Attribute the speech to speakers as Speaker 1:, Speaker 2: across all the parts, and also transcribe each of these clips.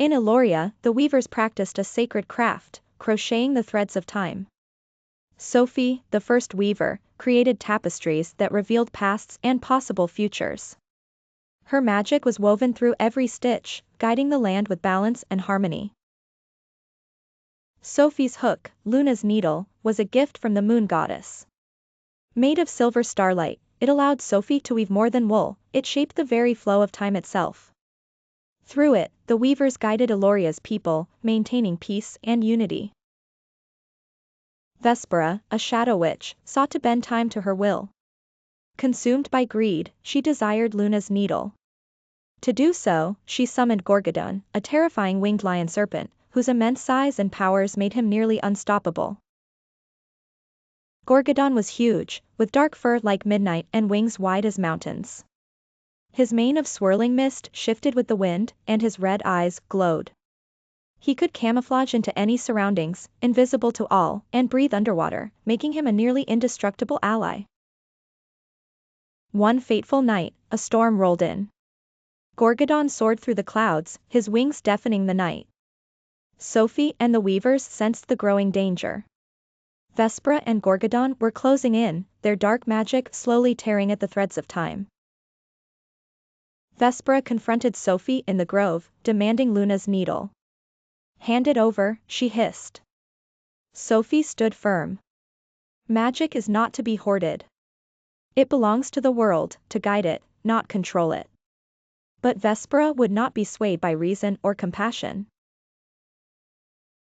Speaker 1: In Aeloria, the weavers practiced a sacred craft, crocheting the threads of time. Sophie, the first weaver, created tapestries that revealed pasts and possible futures. Her magic was woven through every stitch, guiding the land with balance and harmony. Sophie's hook, Luna's needle, was a gift from the moon goddess. Made of silver starlight, it allowed Sophie to weave more than wool, it shaped the very flow of time itself. Through it, the weavers guided Aeloria's people, maintaining peace and unity. Vespera, a shadow witch, sought to bend time to her will. Consumed by greed, she desired Luna's needle. To do so, she summoned Gorgodon, a terrifying winged lion serpent, whose immense size and powers made him nearly unstoppable. Gorgodon was huge, with dark fur like midnight and wings wide as mountains. His mane of swirling mist shifted with the wind, and his red eyes glowed. He could camouflage into any surroundings, invisible to all, and breathe underwater, making him a nearly indestructible ally. One fateful night, a storm rolled in. Gorgodon soared through the clouds, his wings deafening the night. Sophie and the weavers sensed the growing danger. Vespera and Gorgodon were closing in, their dark magic slowly tearing at the threads of time. Vespera confronted Sophie in the grove, demanding Luna's needle. "Hand it over," she hissed. Sophie stood firm. Magic is not to be hoarded. It belongs to the world, to guide it, not control it. But Vespera would not be swayed by reason or compassion.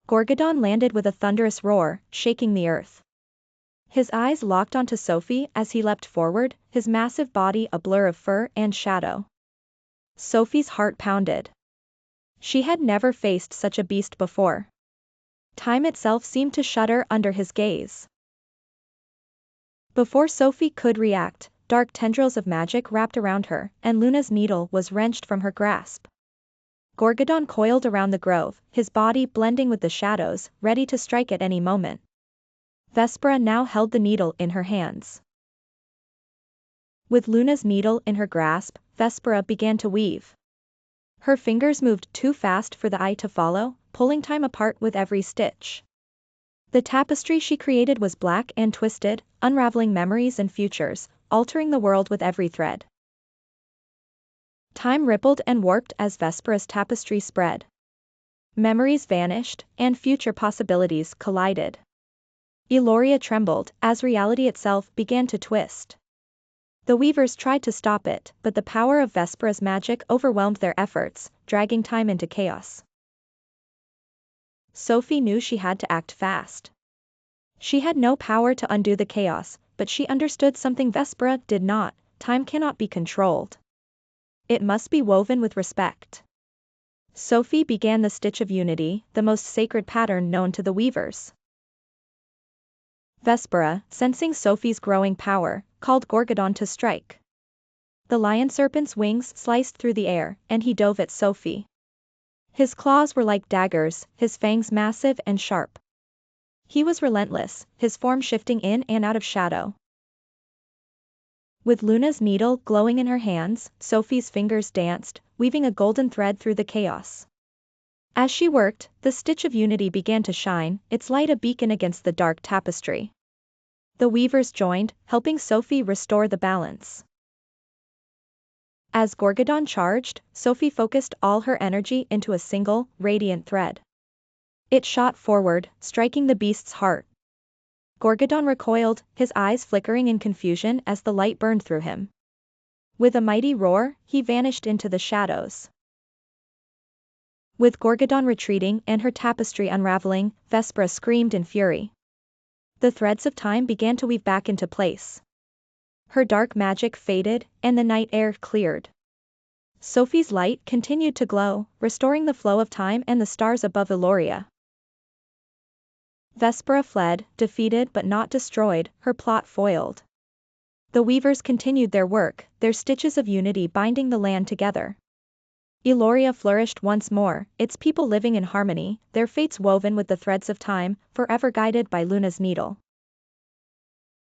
Speaker 1: Gorgodon landed with a thunderous roar, shaking the earth. His eyes locked onto Sophie as he leapt forward, his massive body a blur of fur and shadow. Sophie's heart pounded. She had never faced such a beast before. Time itself seemed to shudder under his gaze. Before Sophie could react, dark tendrils of magic wrapped around her, and Luna's needle was wrenched from her grasp. Gorgodon coiled around the grove, his body blending with the shadows, ready to strike at any moment. Vespera now held the needle in her hands. With Luna's needle in her grasp, Vespera began to weave. Her fingers moved too fast for the eye to follow, pulling time apart with every stitch. The tapestry she created was black and twisted, unraveling memories and futures, altering the world with every thread. Time rippled and warped as Vespera's tapestry spread. Memories vanished, and future possibilities collided. Aeloria trembled, as reality itself began to twist. The weavers tried to stop it, but the power of Vespera's magic overwhelmed their efforts, dragging time into chaos. Sophie knew she had to act fast. She had no power to undo the chaos, but she understood something Vespera did not: time cannot be controlled. It must be woven with respect. Sophie began the Stitch of Unity, the most sacred pattern known to the weavers. Vespera, sensing Sophie's growing power, called Gorgodon to strike. The lion serpent's wings sliced through the air, and he dove at Sophie. His claws were like daggers, his fangs massive and sharp. He was relentless, his form shifting in and out of shadow. With Luna's needle glowing in her hands, Sophie's fingers danced, weaving a golden thread through the chaos. As she worked, the Stitch of Unity began to shine, its light a beacon against the dark tapestry. The weavers joined, helping Sophie restore the balance. As Gorgodon charged, Sophie focused all her energy into a single, radiant thread. It shot forward, striking the beast's heart. Gorgodon recoiled, his eyes flickering in confusion as the light burned through him. With a mighty roar, he vanished into the shadows. With Gorgodon retreating and her tapestry unraveling, Vespera screamed in fury. The threads of time began to weave back into place. Her dark magic faded, and the night air cleared. Sophie's light continued to glow, restoring the flow of time and the stars above Aeloria. Vespera fled, defeated but not destroyed, her plot foiled. The weavers continued their work, their stitches of unity binding the land together. Aeloria flourished once more, its people living in harmony, their fates woven with the threads of time, forever guided by Luna's needle.